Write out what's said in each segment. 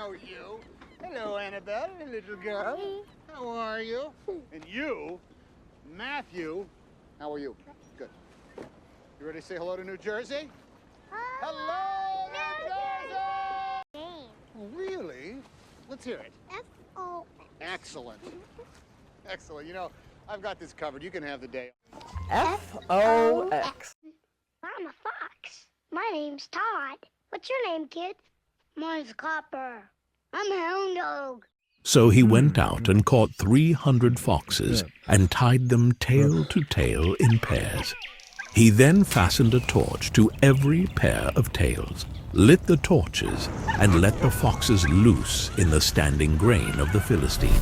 know you. Hello, Annabelle, little girl. How are you? And you, Matthew, how are you? Good. You ready to say hello to New Jersey? Hello, New Jersey! Oh, really? Let's hear it. F-O-X. Excellent. Excellent. You know, I've got this covered. You can have the day. F-O-X. I'm a fox. My name's Todd. What's your name, kid? Mine's Copper. I'm a hound dog. So he went out and caught 300 foxes and tied them tail to tail in pairs. He then fastened a torch to every pair of tails, lit the torches, and let the foxes loose in the standing grain of the Philistine.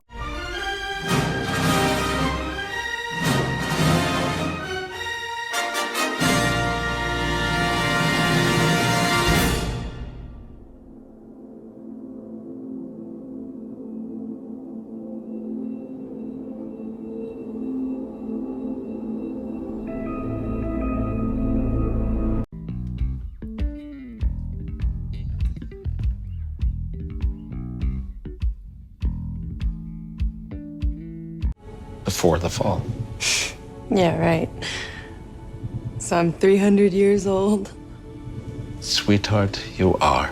Before the fall. Yeah, right. So I'm 300 years old. Sweetheart, you are.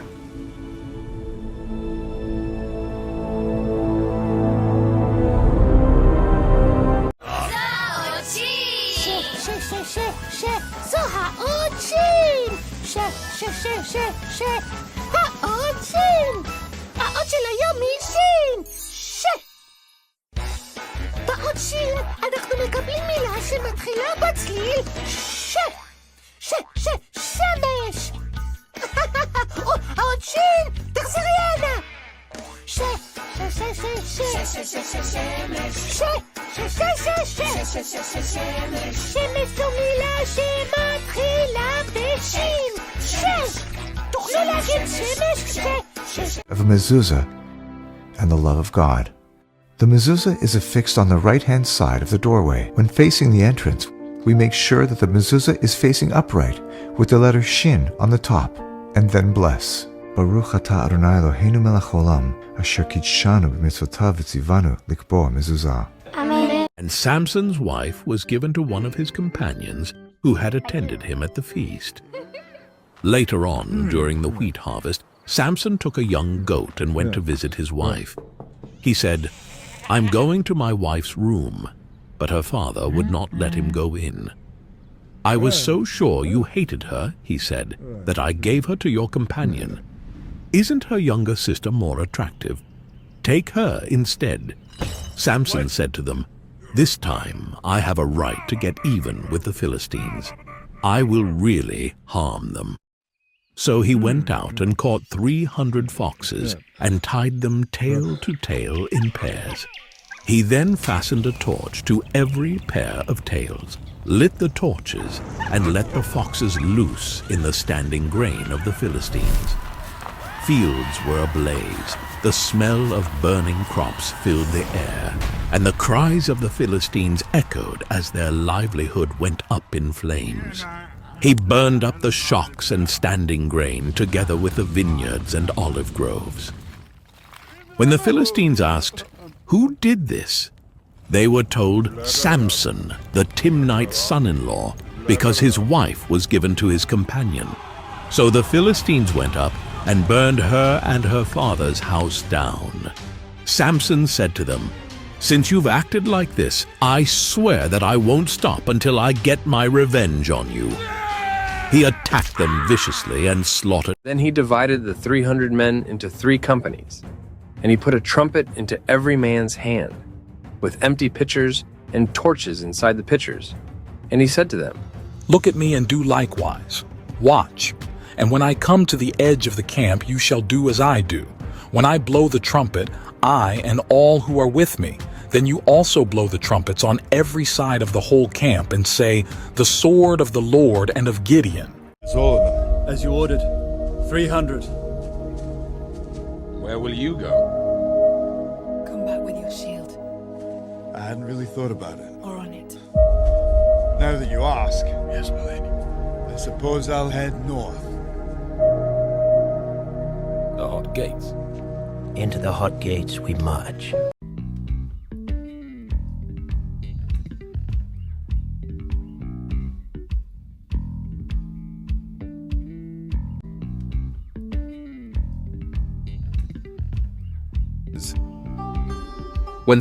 אנחנו מקבלים מילה שמתחילה בצליל ש, ש, ש, שמש. עוד שין, תחזרי הנה. ש, ש, ש, ש, ש, ש, ש, ש, שמש. ש, ש, ש, ש, ש, ש, ש, ש, שמש. שמש זו מילה שמתחילה בשין. ש, תוכלו להגיד שמש? ש, ש. Of a mezuzah and the love of God. The mezuzah is affixed on the right-hand side of the doorway. When facing the entrance, we make sure that the mezuzah is facing upright with the letter Shin on the top, and then bless. Baruch atah Adonai Eloheinu melech haolam, asher kidshanu b'mitzvotav v'tzivanu likbo mezuzah. Amen. And Samson's wife was given to one of his companions who had attended him at the feast. Later on, during the wheat harvest, Samson took a young goat and went to visit his wife. He said, "I'm going to my wife's room," but her father would not let him go in. "I was so sure you hated her," he said, "that I gave her to your companion. Isn't her younger sister more attractive? Take her instead." Samson said to them, "This time I have a right to get even with the Philistines. I will really harm them." So he went out and caught 300 foxes and tied them tail to tail in pairs. He then fastened a torch to every pair of tails, lit the torches, and let the foxes loose in the standing grain of the Philistines. Fields were ablaze. The smell of burning crops filled the air, and the cries of the Philistines echoed as their livelihood went up in flames. He burned up the shocks and standing grain together with the vineyards and olive groves. When the Philistines asked, "Who did this?" they were told Samson, the Timnite's son-in-law, because his wife was given to his companion. So the Philistines went up and burned her and her father's house down. Samson said to them, "Since you've acted like this, I swear that I won't stop until I get my revenge on you." He attacked them viciously and slaughtered. Then he divided the 300 men into 3 companies, and he put a trumpet into every man's hand, with empty pitchers and torches inside the pitchers. And he said to them, "Look at me and do likewise. Watch, and when I come to the edge of the camp, you shall do as I do. When I blow the trumpet, I and all who are with me, then you also blow the trumpets on every side of the whole camp and say, 'The sword of the Lord and of Gideon.'" All of them. As you ordered. 300. Where will you go? Combat with your shield. I hadn't really thought about it. Or on it. Now that you ask. Yes, my lady. I suppose I'll head north. The hot gates. Into the hot gates we march. When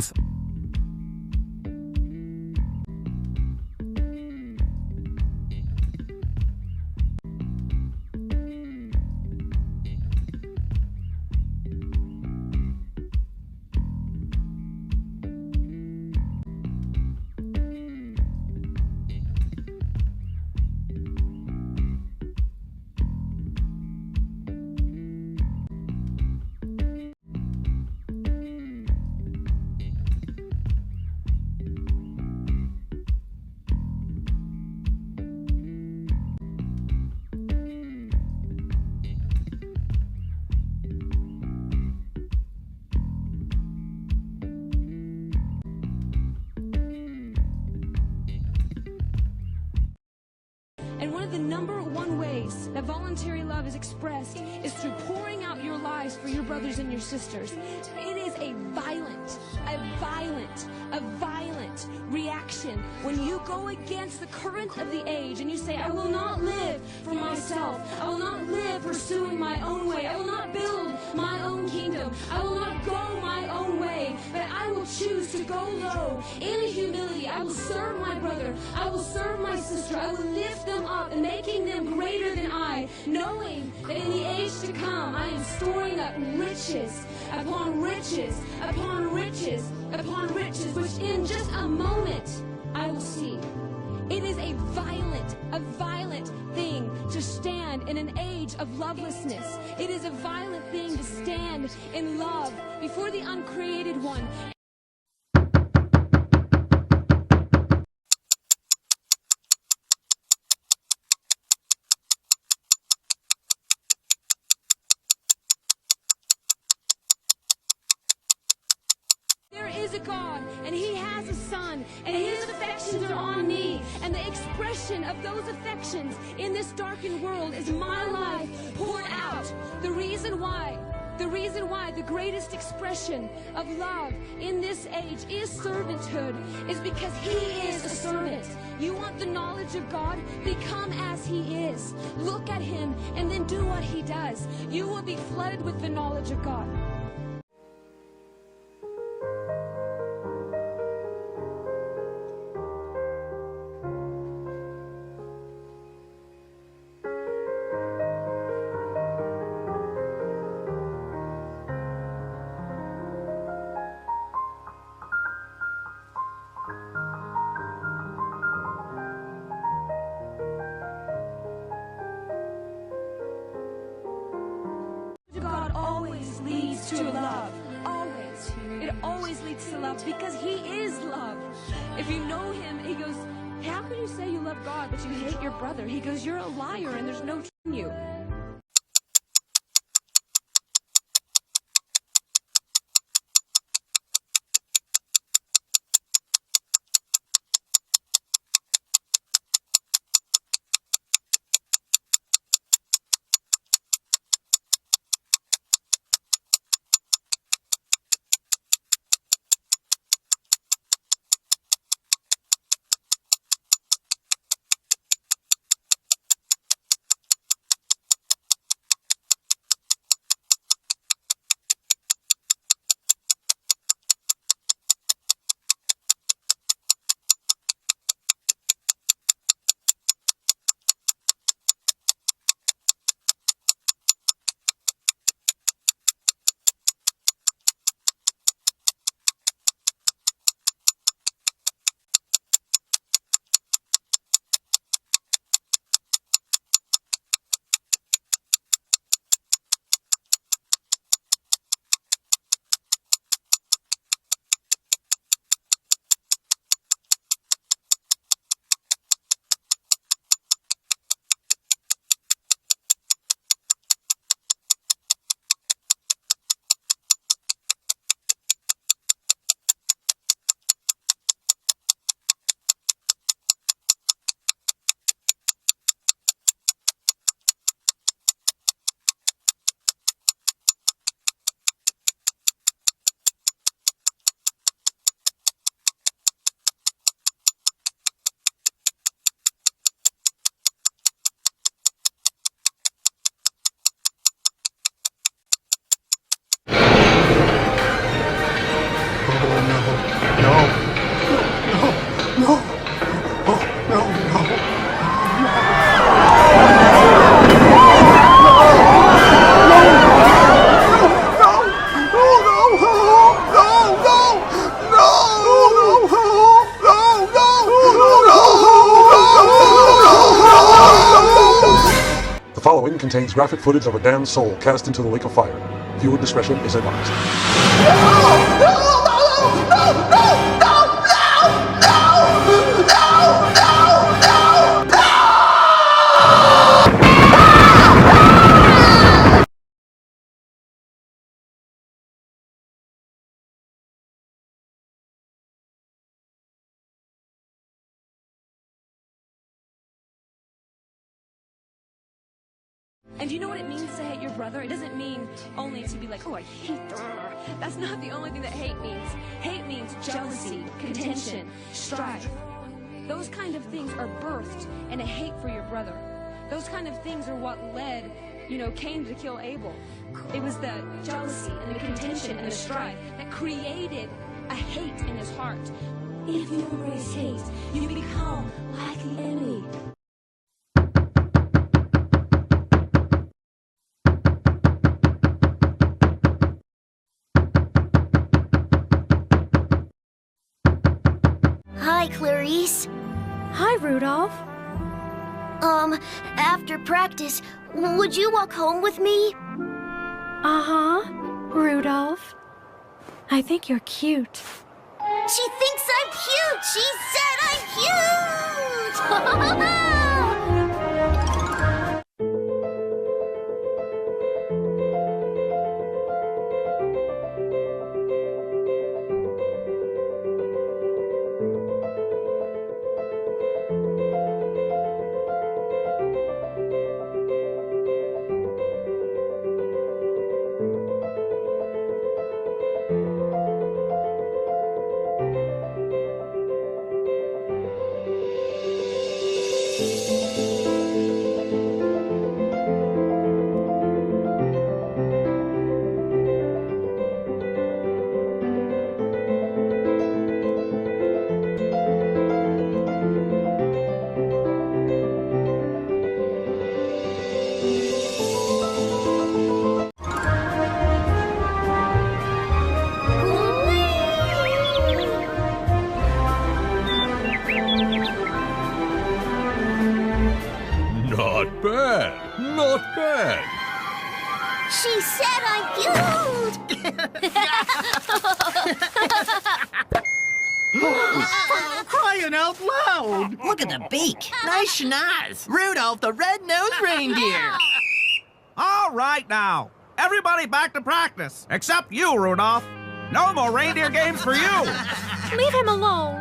And one of the number one ways that voluntary love is expressed is through pouring out your lives for your brothers and your sisters. It is a violent reaction when you go against the current of the age and you say, I will not live for myself. I will not live pursuing my own way. I will not build my own kingdom. I will not go my own way, but I will choose to go low in humility. I will serve my brother. I will serve my sister. I will lift them up and making them greater than I, knowing that in the age to come, I am storing up riches upon riches upon riches upon riches, which in just a moment I will see. It is a violent thing to stand in an age of lovelessness. It is a violent thing to stand in love before the uncreated one. There is a God, and He has a Son, and His affections are on me, and the expression of those affections in this darkened world is my life poured out. The reason why the greatest expression of love in this age is servanthood is because He is a servant. You want the knowledge of God? Become as He is. Look at Him and then do what He does. You will be flooded with the knowledge of God. God always leads to love. Always. It always leads to love because He is love. If you know Him, He goes, how can you say you love God but you hate your brother? He goes, you're a liar and there's no truth in you. following contains graphic footage of a damned soul cast into the lake of fire. Viewer discretion is advised. And do you know what it means to hate your brother? It doesn't mean only to be like, oh, I hate her. That's not the only thing that hate means. Hate means jealousy, contention, strife. Those kind of things are birthed in a hate for your brother. Those kind of things are what led, Cain to kill Abel. It was the jealousy and the contention and the strife that created a hate in his heart. If you embrace hate, you become like the enemy. Hi, Clarice. Hi, Rudolph. After practice, would you walk home with me? Uh-huh, Rudolph. I think you're cute. She thinks I'm cute! She said I'm cute! Not bad. Not bad. She said I'm cute! Crying out loud! Look at the beak. Nice schnoz. Rudolph the red-nosed reindeer. All right now. Everybody back to practice. Except you, Rudolph. No more reindeer games for you. Leave him alone.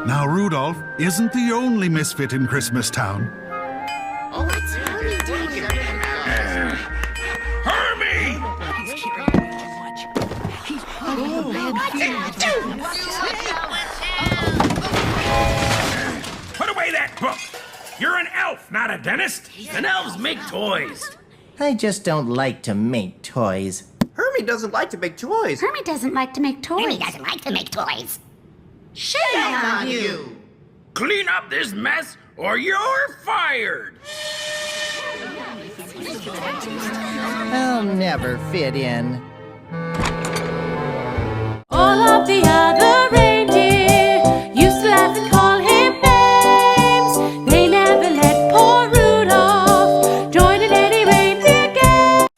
Now, Rudolph isn't the only misfit in Christmas Town. Oh, it's Hermie. Hermie! He's carrying way too much. He's having a bad feeling. Put away that book! You're an elf, not a dentist! And elves make toys! I just don't like to make toys. Hermie doesn't like to make toys. Hermie doesn't like to make toys. Hermie doesn't like to make toys. Shame on you! Clean up this mess, or you're fired! I'll never fit in. All of the other reindeer used to laugh and call him names. They never let poor Rudolph join in any reindeer game.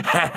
Ha